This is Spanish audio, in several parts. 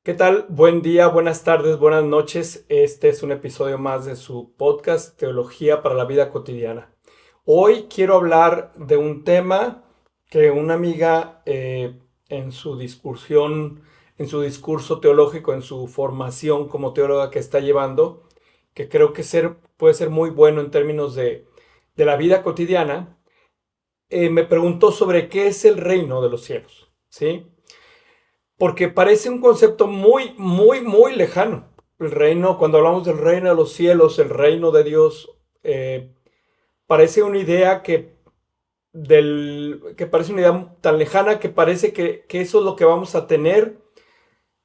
¿Qué tal? Buen día, buenas tardes, buenas noches. Este es un episodio más de su podcast Teología para la Vida Cotidiana. Hoy quiero hablar de un tema que una amiga en su discursión, en su discurso teológico, en su formación como teóloga que está llevando, que creo que puede ser muy bueno en términos de la vida cotidiana, me preguntó sobre qué es el reino de los cielos, ¿sí? Porque parece un concepto muy, muy, muy lejano. El reino, cuando hablamos del reino de los cielos, el reino de Dios, parece una idea que parece una idea tan lejana que parece que eso es lo que vamos a tener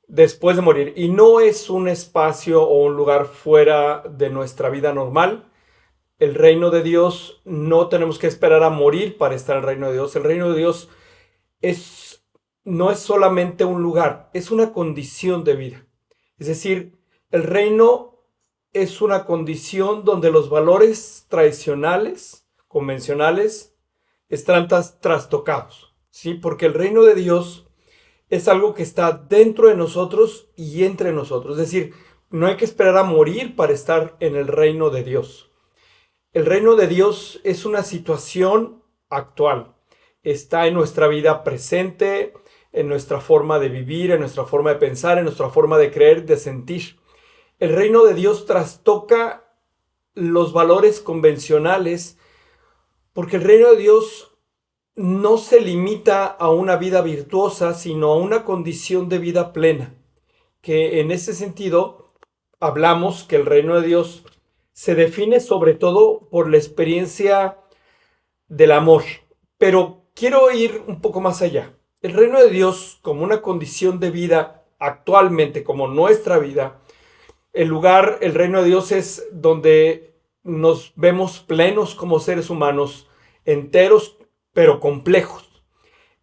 después de morir. Y no es un espacio o un lugar fuera de nuestra vida normal. El reino de Dios no tenemos que esperar a morir para estar en el reino de Dios. El reino de Dios es, no es solamente un lugar, es una condición de vida. Es decir, el reino es una condición donde los valores tradicionales, convencionales, están trastocados, ¿sí? Porque el reino de Dios es algo que está dentro de nosotros y entre nosotros. Es decir, no hay que esperar a morir para estar en el reino de Dios. El reino de Dios es una situación actual. Está en nuestra vida presente, en nuestra forma de vivir, en nuestra forma de pensar, en nuestra forma de creer, de sentir. El reino de Dios trastoca los valores convencionales porque el reino de Dios no se limita a una vida virtuosa, sino a una condición de vida plena. Que en ese sentido hablamos que el reino de Dios se define sobre todo por la experiencia del amor. Pero quiero ir un poco más allá. El reino de Dios como una condición de vida actualmente, como nuestra vida, el reino de Dios es donde nos vemos plenos como seres humanos, enteros pero complejos.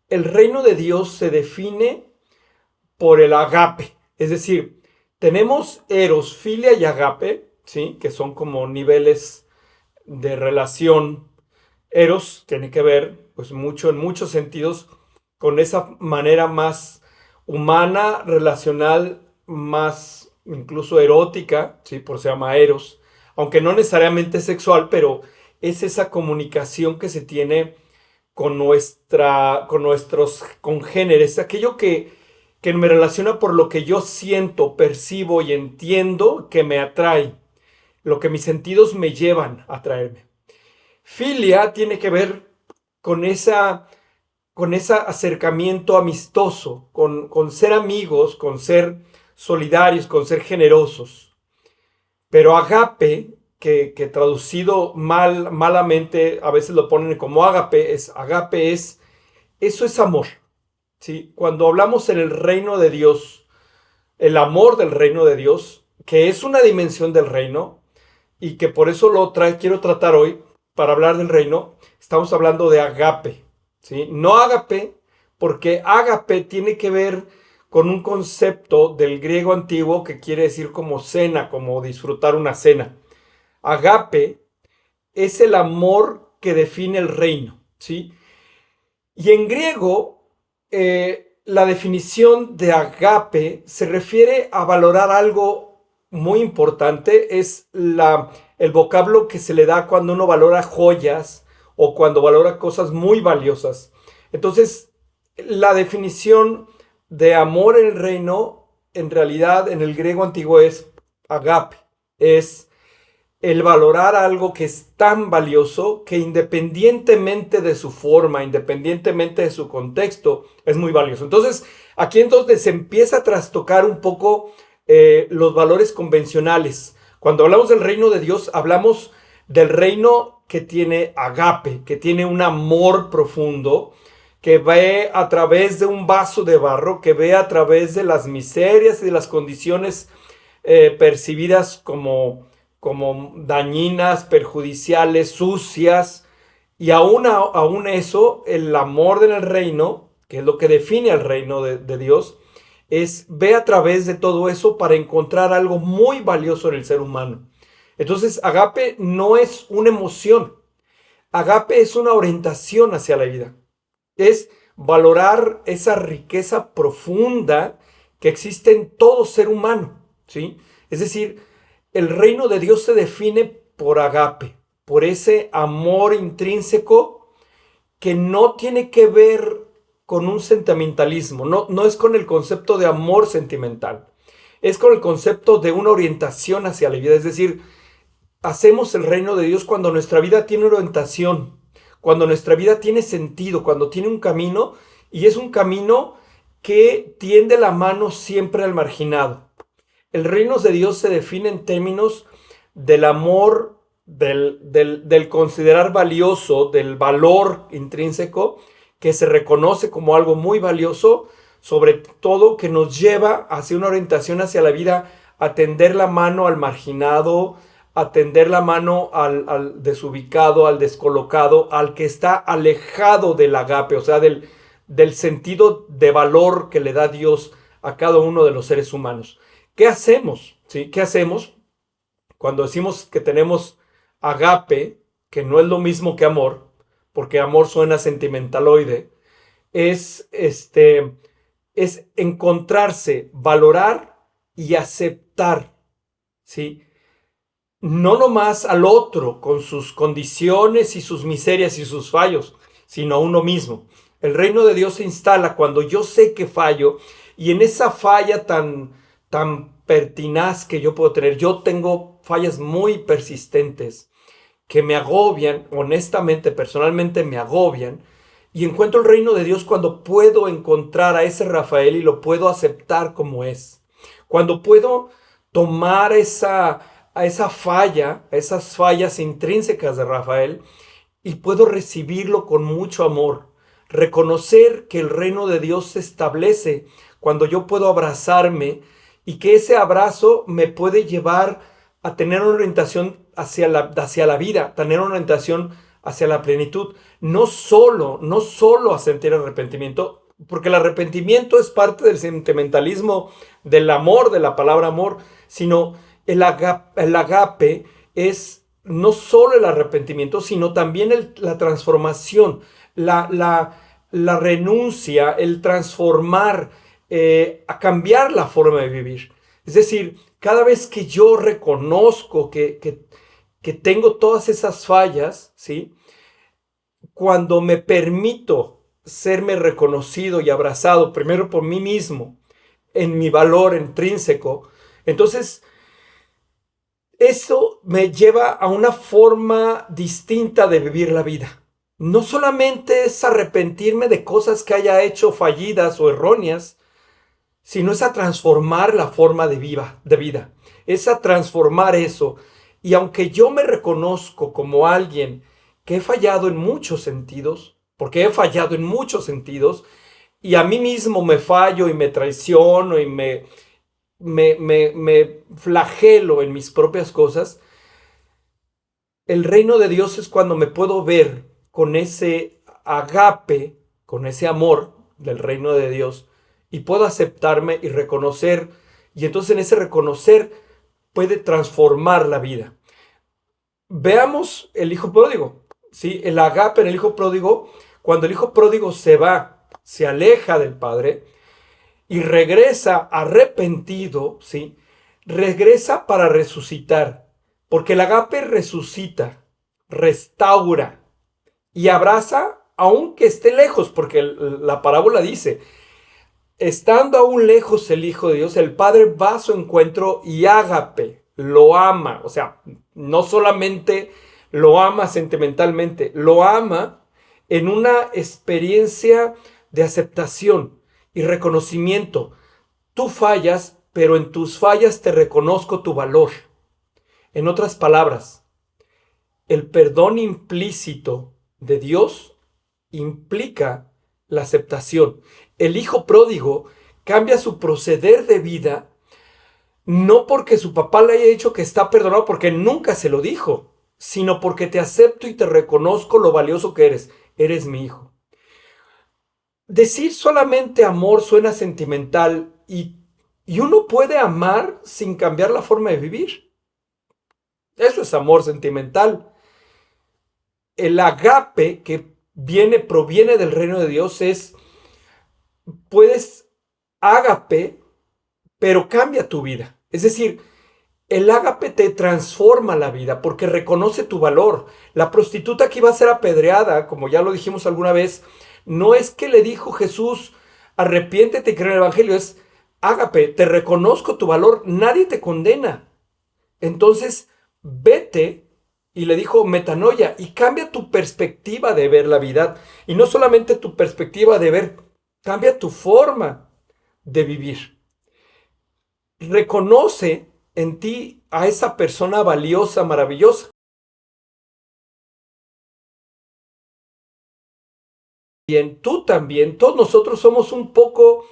El reino de Dios se define por el agape, es decir, tenemos eros, filia y agape, ¿sí? Que son como niveles de relación. Eros tiene que ver, pues mucho, en muchos sentidos, con esa manera más humana, relacional, más incluso erótica, ¿sí? Por se llama Eros, aunque no necesariamente sexual, pero es esa comunicación que se tiene con nuestros congéneres, aquello que me relaciona por lo que yo siento, percibo y entiendo que me atrae, lo que mis sentidos me llevan a atraerme. Filia tiene que ver con con ese acercamiento amistoso, con ser amigos, con ser solidarios, con ser generosos. Pero agape, que traducido malamente, a veces lo ponen como agape eso es amor. ¿Sí? Cuando hablamos en el reino de Dios, el amor del reino de Dios, que es una dimensión del reino, y que por eso quiero tratar hoy para hablar del reino. Estamos hablando de agape, ¿sí? No agape, porque agape tiene que ver con un concepto del griego antiguo que quiere decir como cena, como disfrutar una cena. Agape es el amor que define el reino, ¿sí? Y en griego, la definición de agape se refiere a valorar algo muy importante. Es el vocablo que se le da cuando uno valora joyas o cuando valora cosas muy valiosas. Entonces, la definición de amor en el reino, en realidad, en el griego antiguo es agape. Es el valorar algo que es tan valioso que independientemente de su forma, independientemente de su contexto, es muy valioso. Entonces, aquí entonces se empieza a trastocar un poco los valores convencionales. Cuando hablamos del reino de Dios, hablamos del reino que tiene agape, que tiene un amor profundo, que ve a través de un vaso de barro, que ve a través de las miserias y de las condiciones percibidas como dañinas, perjudiciales, sucias, y aún eso, el amor del reino, que es lo que define al reino de Dios, es ve a través de todo eso para encontrar algo muy valioso en el ser humano. Entonces, agape no es una emoción, agape es una orientación hacia la vida, es valorar esa riqueza profunda que existe en todo ser humano, ¿sí? Es decir, el reino de Dios se define por agape, por ese amor intrínseco que no tiene que ver con un sentimentalismo, no es con el concepto de amor sentimental, es con el concepto de una orientación hacia la vida. Es decir, hacemos el reino de Dios cuando nuestra vida tiene orientación, cuando nuestra vida tiene sentido, cuando tiene un camino, y es un camino que tiende la mano siempre al marginado. El reino de Dios se define en términos del amor, del considerar valioso, del valor intrínseco, que se reconoce como algo muy valioso, sobre todo que nos lleva hacia una orientación hacia la vida, a tender la mano al marginado, a tender la mano al desubicado, al descolocado, al que está alejado del agape, o sea, del sentido de valor que le da Dios a cada uno de los seres humanos. ¿Qué hacemos? ¿Sí? ¿Qué hacemos cuando decimos que tenemos agape, que no es lo mismo que amor, porque amor suena sentimentaloide? Es encontrarse, valorar y aceptar, ¿sí? No nomás al otro con sus condiciones y sus miserias y sus fallos, sino a uno mismo. El reino de Dios se instala cuando yo sé que fallo, y en esa falla tan pertinaz que yo puedo tener, yo tengo fallas muy persistentes que me agobian, honestamente, personalmente me agobian, y encuentro el reino de Dios cuando puedo encontrar a ese Rafael y lo puedo aceptar como es. Cuando puedo tomar a esa falla, a esas fallas intrínsecas de Rafael, y puedo recibirlo con mucho amor. Reconocer que el reino de Dios se establece cuando yo puedo abrazarme, y que ese abrazo me puede llevar a tener una orientación hacia la vida, tener una orientación hacia la plenitud. No solo a sentir arrepentimiento, porque el arrepentimiento es parte del sentimentalismo, del amor, de la palabra amor, sino el agape es no solo el arrepentimiento, sino también la transformación, la renuncia, el transformar, a cambiar la forma de vivir. Es decir, cada vez que yo reconozco que tengo todas esas fallas, ¿sí? Cuando me permito serme reconocido y abrazado primero por mí mismo, en mi valor intrínseco, entonces eso me lleva a una forma distinta de vivir la vida. No solamente es arrepentirme de cosas que haya hecho fallidas o erróneas, sino es a transformar la forma de vida. Es a transformar eso. Y aunque yo me reconozco como alguien que he fallado en muchos sentidos, porque he fallado en muchos sentidos, y a mí mismo me fallo y me traiciono y me flagelo en mis propias cosas, el reino de Dios es cuando me puedo ver con ese agape, con ese amor del reino de Dios, y puedo aceptarme y reconocer, y entonces en ese reconocer puede transformar la vida. Veamos el hijo pródigo, ¿sí? El agape en el hijo pródigo, cuando el hijo pródigo se va, se aleja del padre y regresa arrepentido, ¿sí? Regresa para resucitar, porque el agape resucita, restaura y abraza aunque esté lejos, porque la parábola dice, estando aún lejos el Hijo de Dios, el Padre va a su encuentro y ágape, lo ama. O sea, no solamente lo ama sentimentalmente, lo ama en una experiencia de aceptación y reconocimiento. Tú fallas, pero en tus fallas te reconozco tu valor. En otras palabras, el perdón implícito de Dios implica la aceptación. El hijo pródigo cambia su proceder de vida, no porque su papá le haya dicho que está perdonado, porque nunca se lo dijo, sino porque te acepto y te reconozco lo valioso que eres. Eres mi hijo. Decir solamente amor suena sentimental, y uno puede amar sin cambiar la forma de vivir. Eso es amor sentimental. El agape que proviene del reino de Dios puedes, ágape pero cambia tu vida. Es decir, el ágape te transforma la vida porque reconoce tu valor. La prostituta que iba a ser apedreada, como ya lo dijimos alguna vez, no es que le dijo Jesús, arrepiéntete y cree en el evangelio, es ágape, te reconozco tu valor, nadie te condena. Entonces, vete, y le dijo metanoia, y cambia tu perspectiva de ver la vida. Y no solamente tu perspectiva de ver, cambia tu forma de vivir. Reconoce en ti a esa persona valiosa, maravillosa. Bien, tú también, todos nosotros somos un poco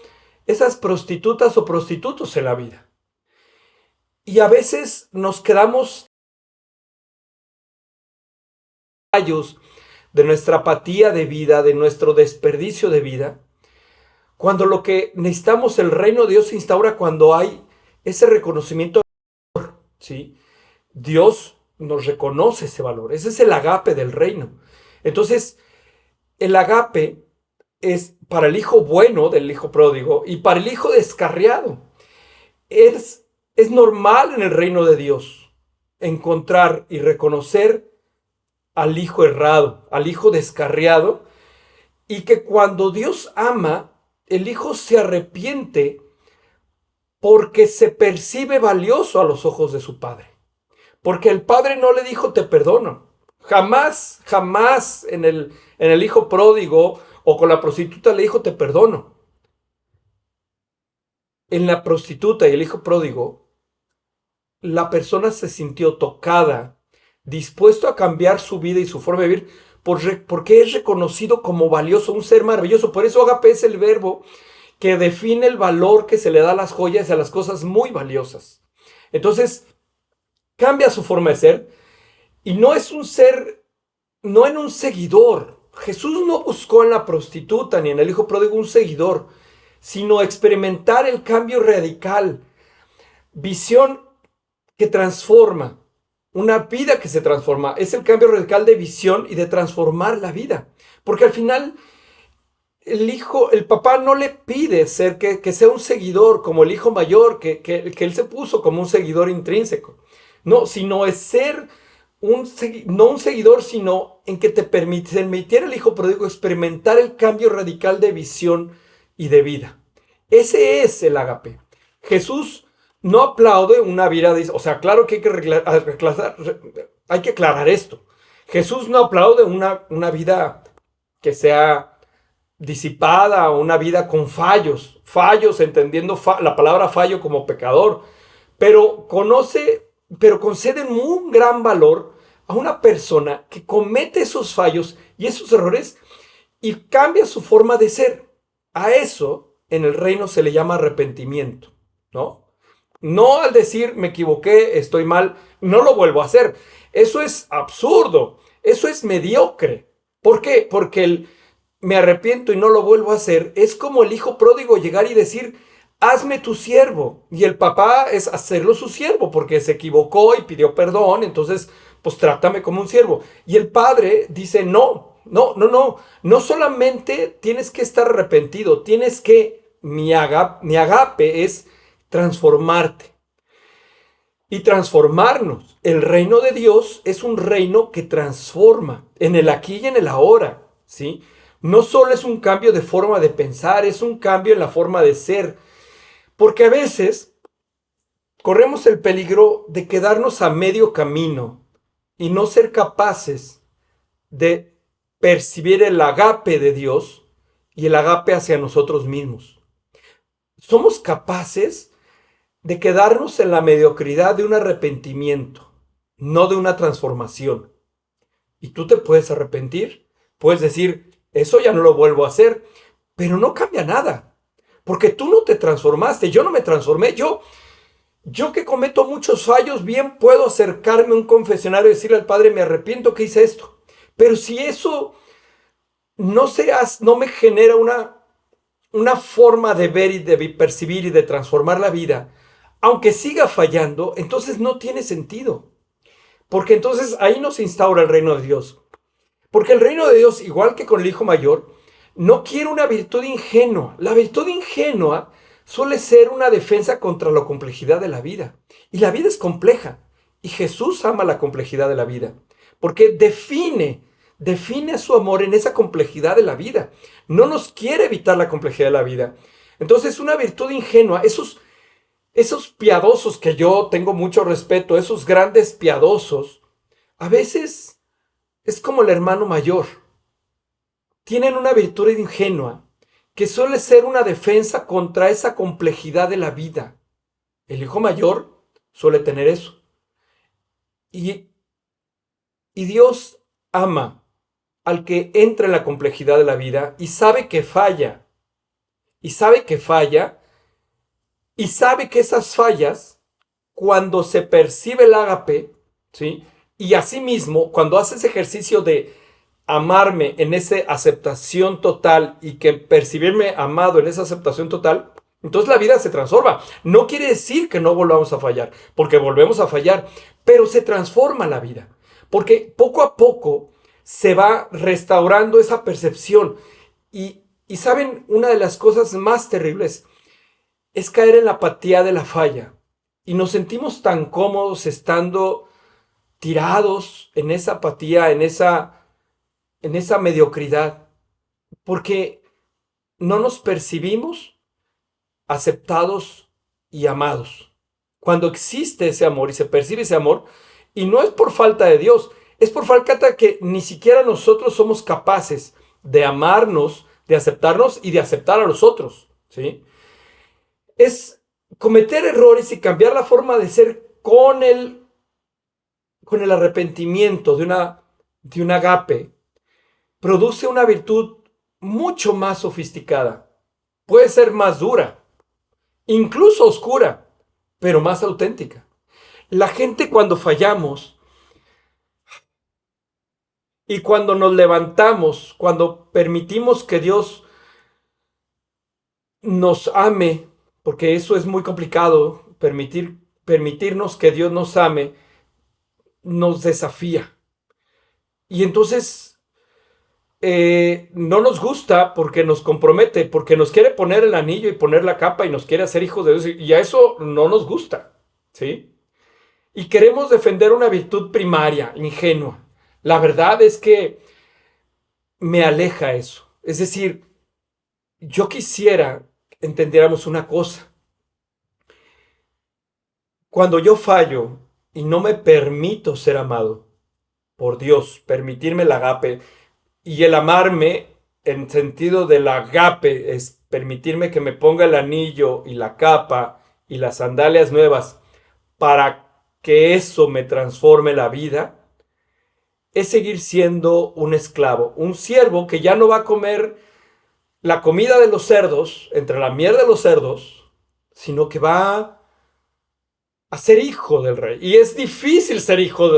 esas prostitutas o prostitutos en la vida. Y a veces nos quedamos de nuestra apatía de vida, de nuestro desperdicio de vida, cuando lo que necesitamos, el reino de Dios se instaura cuando hay ese reconocimiento, ¿sí? Dios nos reconoce ese valor, ese es el agape del reino. Entonces, el agape es para el hijo bueno del hijo pródigo y para el hijo descarriado. Es normal en el reino de Dios encontrar y reconocer al hijo errado, al hijo descarriado, y que cuando Dios ama, el hijo se arrepiente porque se percibe valioso a los ojos de su padre. Porque el padre no le dijo te perdono. Jamás, jamás en el hijo pródigo o con la prostituta le dijo te perdono. En la prostituta y el hijo pródigo, la persona se sintió tocada, dispuesto a cambiar su vida y su forma de vivir, porque es reconocido como valioso, un ser maravilloso. Por eso agape es el verbo que define el valor que se le da a las joyas y a las cosas muy valiosas. Entonces, cambia su forma de ser y no es un ser, no en un seguidor. Jesús no buscó en la prostituta ni en el hijo pródigo un seguidor, sino experimentar el cambio radical, visión que transforma, una vida que se transforma. Es el cambio radical de visión y de transformar la vida. Porque al final el papá no le pide que sea un seguidor como el hijo mayor, que él se puso como un seguidor intrínseco. No, sino es ser no un seguidor, sino en que te permitiera el hijo pródigo experimentar el cambio radical de visión y de vida. Ese es el agape. Jesús no aplaude una vida, o sea, claro que hay que aclarar esto. Jesús no aplaude una vida que sea disipada, una vida con fallos entendiendo la palabra fallo como pecador, pero concede un gran valor a una persona que comete esos fallos y esos errores y cambia su forma de ser. A eso en el reino se le llama arrepentimiento, ¿no? No al decir me equivoqué, estoy mal, no lo vuelvo a hacer. Eso es absurdo, eso es mediocre. ¿Por qué? Porque me arrepiento y no lo vuelvo a hacer es como el hijo pródigo llegar y decir hazme tu siervo. Y el papá es hacerlo su siervo porque se equivocó y pidió perdón, entonces pues trátame como un siervo. Y el padre dice no solamente tienes que estar arrepentido, tienes que, mi agape es transformarte y transformarnos. El reino de Dios es un reino que transforma en el aquí y en el ahora, ¿sí? No solo es un cambio de forma de pensar, es un cambio en la forma de ser, porque a veces corremos el peligro de quedarnos a medio camino y no ser capaces de percibir el agape de Dios y el agape hacia nosotros mismos. Somos capaces de quedarnos en la mediocridad de un arrepentimiento, no de una transformación. Y tú te puedes arrepentir, puedes decir, eso ya no lo vuelvo a hacer, pero no cambia nada, porque tú no te transformaste, yo no me transformé, yo que cometo muchos fallos, bien puedo acercarme a un confesionario y decirle al Padre, me arrepiento que hice esto, pero si eso no me genera una forma de ver y de percibir y de transformar la vida, aunque siga fallando, entonces no tiene sentido. Porque entonces ahí no se instaura el reino de Dios. Porque el reino de Dios, igual que con el hijo mayor, no quiere una virtud ingenua. La virtud ingenua suele ser una defensa contra la complejidad de la vida. Y la vida es compleja. Y Jesús ama la complejidad de la vida. Porque define su amor en esa complejidad de la vida. No nos quiere evitar la complejidad de la vida. Entonces, una virtud ingenua, esos piadosos que yo tengo mucho respeto, esos grandes piadosos, a veces es como el hermano mayor. Tienen una virtud ingenua que suele ser una defensa contra esa complejidad de la vida. El hijo mayor suele tener eso. Y Dios ama al que entra en la complejidad de la vida y sabe que falla. Y sabe que falla. Y sabe que esas fallas, cuando se percibe el ágape, ¿sí? Y asimismo, cuando hace ese ejercicio de amarme en esa aceptación total y que percibirme amado en esa aceptación total, entonces la vida se transforma. No quiere decir que no volvamos a fallar, porque volvemos a fallar, pero se transforma la vida, porque poco a poco se va restaurando esa percepción. Y saben, una de las cosas más terribles es caer en la apatía de la falla. Y nos sentimos tan cómodos estando tirados en esa apatía, en esa mediocridad, porque no nos percibimos aceptados y amados. Cuando existe ese amor y se percibe ese amor, y no es por falta de Dios, es por falta de que ni siquiera nosotros somos capaces de amarnos, de aceptarnos y de aceptar a los otros, ¿sí? Es cometer errores y cambiar la forma de ser con el arrepentimiento de un agape. Produce una virtud mucho más sofisticada. Puede ser más dura, incluso oscura, pero más auténtica. La gente, cuando fallamos y cuando nos levantamos, cuando permitimos que Dios nos ame, porque eso es muy complicado, permitirnos que Dios nos ame, nos desafía. Y entonces no nos gusta porque nos compromete, porque nos quiere poner el anillo y poner la capa y nos quiere hacer hijos de Dios, y a eso no nos gusta, ¿sí? Y queremos defender una virtud primaria, ingenua. La verdad es que me aleja eso. Es decir, yo quisiera que entendiéramos una cosa. Cuando yo fallo y no me permito ser amado por Dios, permitirme el agape, y el amarme en sentido del agape es permitirme que me ponga el anillo y la capa y las sandalias nuevas para que eso me transforme la vida, es seguir siendo un esclavo, un siervo que ya no va a comer la comida de los cerdos, entre la miel de los cerdos, sino que va a ser hijo del rey. Y es difícil ser hijo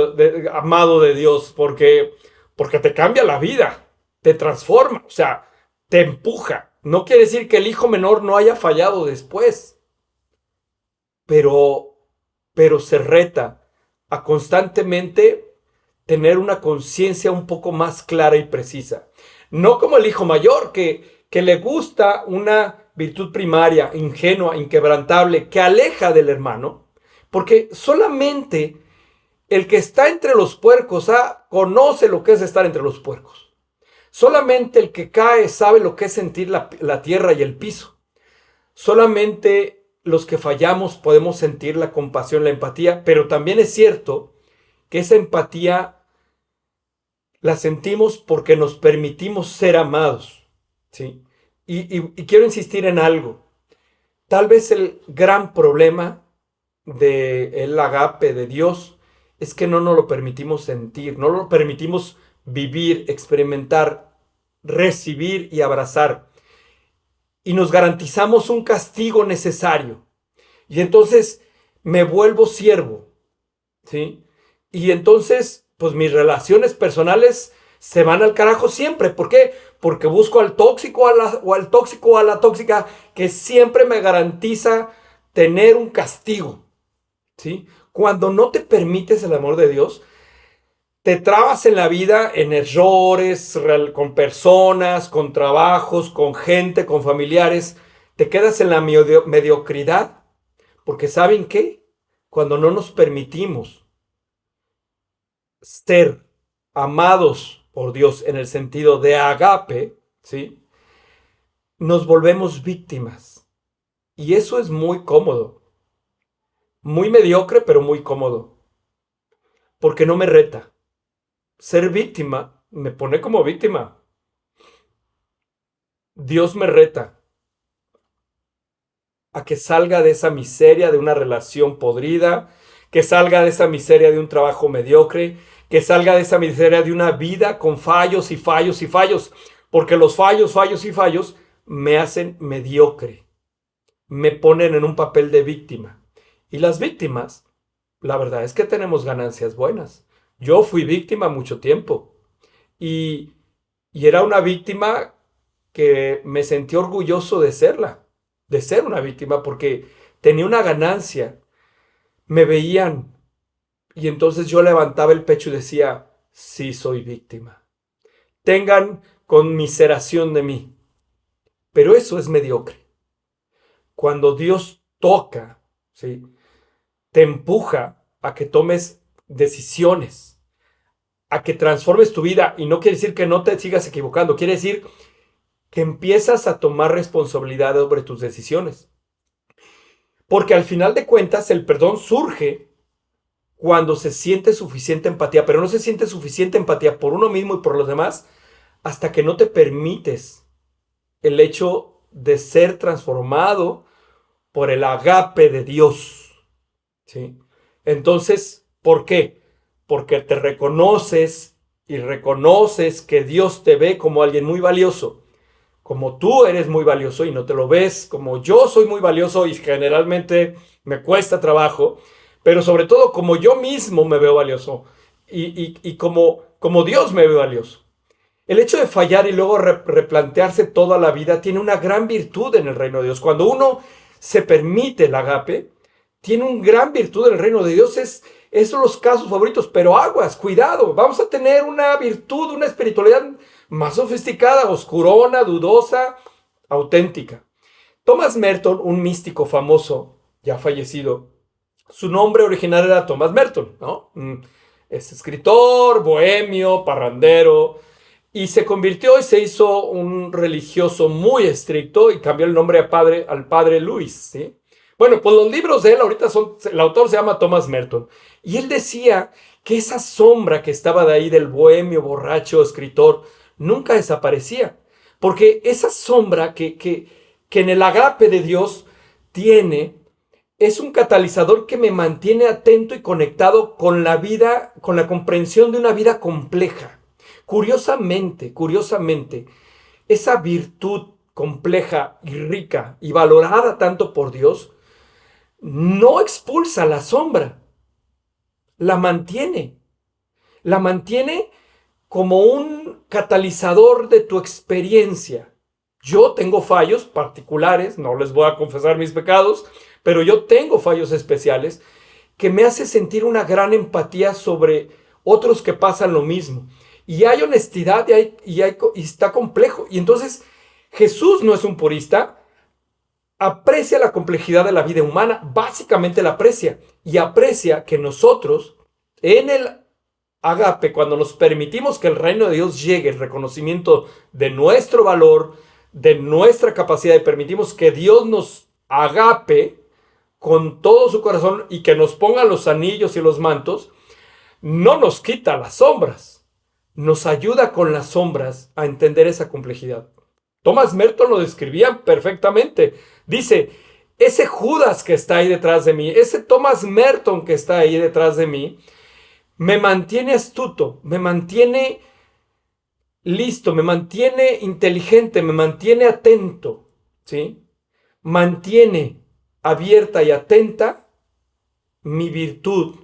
amado de Dios porque te cambia la vida, te transforma, o sea, te empuja. No quiere decir que el hijo menor no haya fallado después, pero se reta a constantemente tener una conciencia un poco más clara y precisa. No como el hijo mayor, que le gusta una virtud primaria, ingenua, inquebrantable, que aleja del hermano, porque solamente el que está entre los puercos conoce lo que es estar entre los puercos. Solamente el que cae sabe lo que es sentir la tierra y el piso. Solamente los que fallamos podemos sentir la compasión, la empatía, pero también es cierto que esa empatía la sentimos porque nos permitimos ser amados, ¿sí? Y quiero insistir en algo. Tal vez el gran problema del agape de Dios es que no nos lo permitimos sentir, no lo permitimos vivir, experimentar, recibir y abrazar. Y nos garantizamos un castigo necesario. Y entonces me vuelvo siervo, ¿sí? Y entonces, pues mis relaciones personales se van al carajo siempre. ¿Por qué? Porque busco al tóxico o al tóxico o a la tóxica que siempre me garantiza tener un castigo, ¿sí? Cuando no te permites el amor de Dios, te trabas en la vida en errores, con personas, con trabajos, con gente, con familiares, Te quedas en la mediocridad, porque ¿saben qué? Cuando no nos permitimos ser amados por Dios en el sentido de agape, ¿sí? Nos volvemos víctimas. Y eso es muy cómodo. Muy mediocre, pero muy cómodo. Porque no me reta. Ser víctima me pone como víctima. Dios me reta a que salga de esa miseria de una relación podrida, que salga de esa miseria de un trabajo mediocre, que salga de esa miseria de una vida con fallos y fallos y fallos, porque los fallos, fallos y fallos me hacen mediocre, me ponen en un papel de víctima. Y las víctimas, la verdad es que tenemos ganancias buenas. Yo fui víctima mucho tiempo y, y era una víctima que me sentí orgulloso de serla, de ser una víctima, porque tenía una ganancia, me veían y entonces yo levantaba el pecho y decía, sí soy víctima. Tengan conmiseración de mí. Pero eso es mediocre. Cuando Dios toca, ¿sí? Te empuja a que tomes decisiones, a que transformes tu vida, y no quiere decir que no te sigas equivocando, quiere decir que empiezas a tomar responsabilidad sobre tus decisiones. Porque al final de cuentas el perdón surge cuando se siente suficiente empatía, pero no se siente suficiente empatía por uno mismo y por los demás hasta que no te permites el hecho de ser transformado por el agape de Dios, ¿sí? Entonces, ¿por qué? Porque te reconoces y reconoces que Dios te ve como alguien muy valioso, como tú eres muy valioso y no te lo ves como yo soy muy valioso y generalmente me cuesta trabajo, pero sobre todo como yo mismo me veo valioso y como Dios me ve valioso. El hecho de fallar y luego replantearse toda la vida tiene una gran virtud en el reino de Dios. Cuando uno se permite el agape, tiene una gran virtud en el reino de Dios. Esos son los casos favoritos, pero aguas, cuidado, vamos a tener una virtud, una espiritualidad más sofisticada, oscurona, dudosa, auténtica. Thomas Merton, un místico famoso, ya fallecido, su nombre original era Thomas Merton, ¿no? Es escritor, bohemio, parrandero, y se convirtió y se hizo un religioso muy estricto y cambió el nombre al padre Luis, ¿sí? Bueno, pues los libros de él ahorita el autor se llama Thomas Merton, y él decía que esa sombra que estaba de ahí del bohemio, borracho, escritor, nunca desaparecía, porque esa sombra que en el agape de Dios tiene, es un catalizador que me mantiene atento y conectado con la vida, con la comprensión de una vida compleja. Curiosamente, esa virtud compleja y rica y valorada tanto por Dios, no expulsa la sombra, la mantiene. La mantiene como un catalizador de tu experiencia. Yo tengo fallos particulares, no les voy a confesar mis pecados, pero yo tengo fallos especiales que me hace sentir una gran empatía sobre otros que pasan lo mismo. Y hay honestidad y está complejo. Y entonces Jesús no es un purista, aprecia la complejidad de la vida humana, básicamente la aprecia. Y aprecia que nosotros, en el agape, cuando nos permitimos que el reino de Dios llegue, el reconocimiento de nuestro valor, de nuestra capacidad, y permitimos que Dios nos agape con todo su corazón y que nos ponga los anillos y los mantos, no nos quita las sombras, nos ayuda con las sombras a entender esa complejidad. Thomas Merton lo describía perfectamente. Dice, ese Judas que está ahí detrás de mí, ese Thomas Merton que está ahí detrás de mí, me mantiene astuto, me mantiene listo, me mantiene inteligente, me mantiene atento, ¿sí? Mantiene abierta y atenta mi virtud,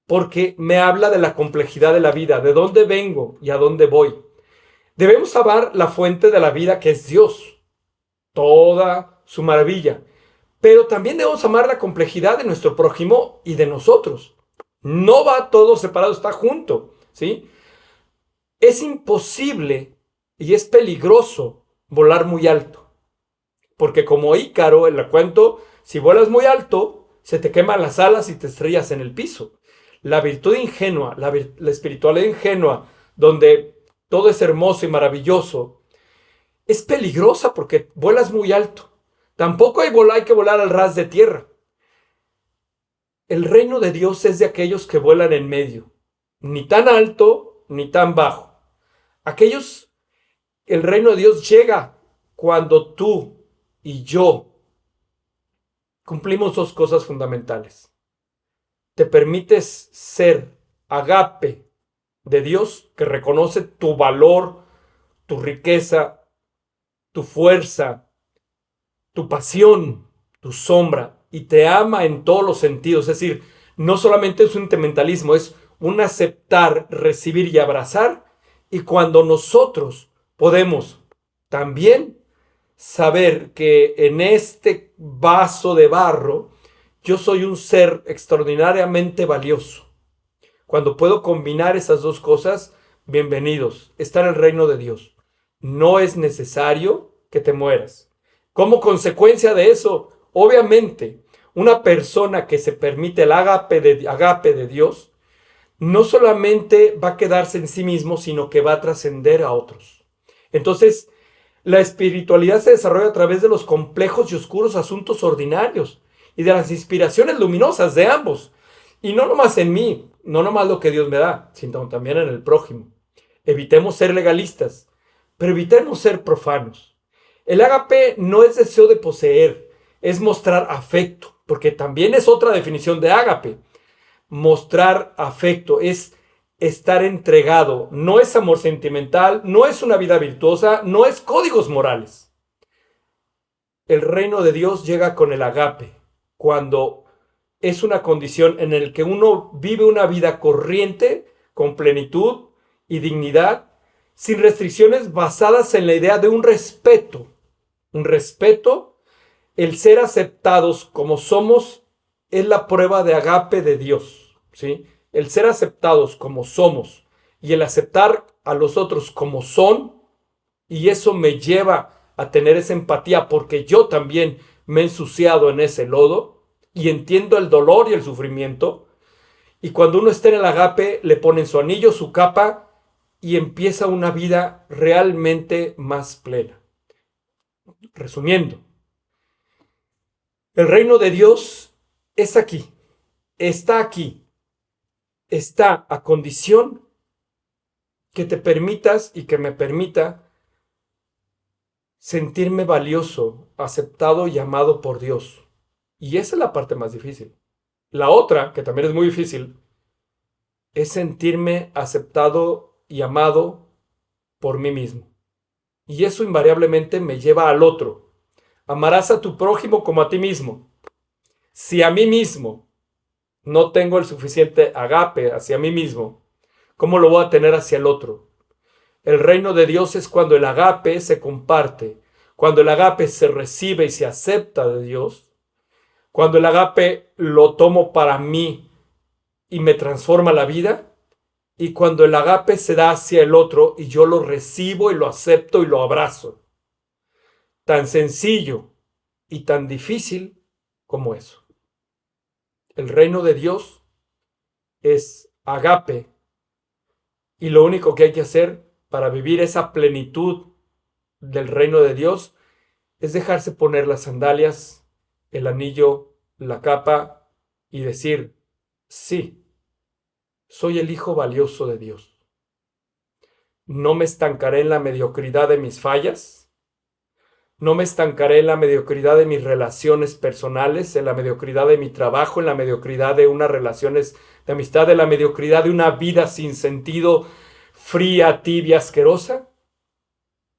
porque me habla de la complejidad de la vida, de dónde vengo y a dónde voy. Debemos amar la fuente de la vida que es Dios, toda su maravilla, pero también debemos amar la complejidad de nuestro prójimo y de nosotros. No va todo separado, está junto, ¿sí? Es imposible y es peligroso volar muy alto. porque como Ícaro, en la cuento, si vuelas muy alto, se te queman las alas y te estrellas en el piso. La virtud ingenua, la espiritualidad ingenua, donde todo es hermoso y maravilloso, es peligrosa porque vuelas muy alto. Tampoco hay que volar al ras de tierra. El reino de Dios es de aquellos que vuelan en medio, ni tan alto ni tan bajo. Aquellos, el reino de Dios llega cuando tú y yo cumplimos dos cosas fundamentales. Te permites ser agape de Dios, que reconoce tu valor, tu riqueza, tu fuerza, tu pasión, tu sombra, y te ama en todos los sentidos. Es decir, no solamente es un sentimentalismo, es un aceptar, recibir y abrazar. Y cuando nosotros podemos también saber que en este vaso de barro yo soy un ser extraordinariamente valioso. Cuando puedo combinar esas dos cosas, bienvenidos, está en el reino de Dios. No es necesario que te mueras. Como consecuencia de eso, obviamente, una persona que se permite el agape de Dios, no solamente va a quedarse en sí mismo, sino que va a trascender a otros. Entonces, la espiritualidad se desarrolla a través de los complejos y oscuros asuntos ordinarios y de las inspiraciones luminosas de ambos. Y no nomás en mí, no nomás lo que Dios me da, sino también en el prójimo. Evitemos ser legalistas, pero evitemos ser profanos. El ágape no es deseo de poseer, es mostrar afecto, porque también es otra definición de ágape. Mostrar afecto es estar entregado, no es amor sentimental, no es una vida virtuosa, no es códigos morales. El reino de Dios llega con el agape, cuando es una condición en la que uno vive una vida corriente, con plenitud y dignidad, sin restricciones, basadas en la idea de un respeto. Un respeto, el ser aceptados como somos, es la prueba de agape de Dios, ¿sí? El ser aceptados como somos y el aceptar a los otros como son, y eso me lleva a tener esa empatía porque yo también me he ensuciado en ese lodo y entiendo el dolor y el sufrimiento. Y cuando uno está en el agape, le ponen su anillo, su capa, y empieza una vida realmente más plena. Resumiendo, el reino de Dios es aquí, está a condición que te permitas y que me permita sentirme valioso, aceptado y amado por Dios. Y esa es la parte más difícil. La otra, que también es muy difícil, es sentirme aceptado y amado por mí mismo. Y eso invariablemente me lleva al otro. Amarás a tu prójimo como a ti mismo. Si a mí mismo no tengo el suficiente agape hacia mí mismo, ¿cómo lo voy a tener hacia el otro? El reino de Dios es cuando el agape se comparte, cuando el agape se recibe y se acepta de Dios, cuando el agape lo tomo para mí y me transforma la vida, y cuando el agape se da hacia el otro y yo lo recibo y lo acepto y lo abrazo. Tan sencillo y tan difícil como eso. El reino de Dios es agape, y lo único que hay que hacer para vivir esa plenitud del reino de Dios es dejarse poner las sandalias, el anillo, la capa y decir, sí, soy el hijo valioso de Dios. No me estancaré en la mediocridad de mis fallas, no me estancaré en la mediocridad de mis relaciones personales, en la mediocridad de mi trabajo, en la mediocridad de unas relaciones de amistad, en la mediocridad de una vida sin sentido, fría, tibia, asquerosa.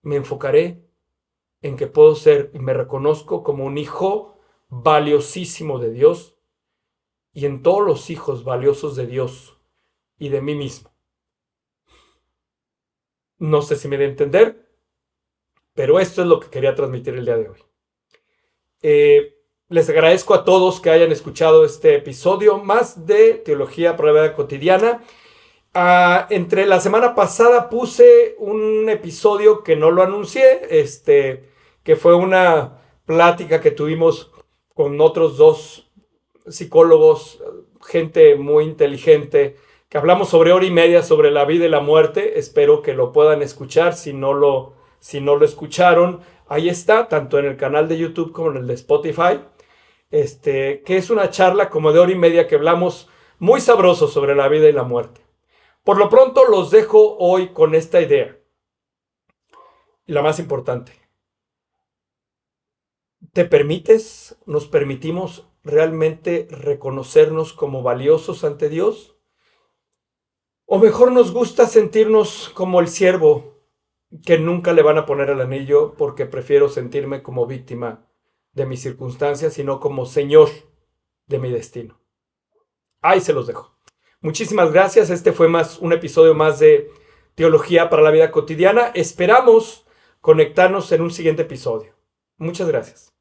Me enfocaré en que puedo ser y me reconozco como un hijo valiosísimo de Dios y en todos los hijos valiosos de Dios y de mí mismo. No sé si me da a entender, pero esto es lo que quería transmitir el día de hoy. Les agradezco a todos que hayan escuchado este episodio más de Teología para la Vida Cotidiana. Entre la semana pasada puse un episodio que no lo anuncié, que fue una plática que tuvimos con otros dos psicólogos, gente muy inteligente, que hablamos sobre hora y media sobre la vida y la muerte. Espero que lo puedan escuchar. Si no lo escucharon, ahí está, tanto en el canal de YouTube como en el de Spotify. Que es una charla como de hora y media que hablamos muy sabroso sobre la vida y la muerte. Por lo pronto los dejo hoy con esta idea, la más importante. ¿Nos permitimos realmente reconocernos como valiosos ante Dios? ¿O mejor nos gusta sentirnos como el siervo que nunca le van a poner el anillo porque prefiero sentirme como víctima de mis circunstancias y no como señor de mi destino? Ahí se los dejo. Muchísimas gracias. Este fue un episodio más de Teología para la Vida Cotidiana. Esperamos conectarnos en un siguiente episodio. Muchas gracias.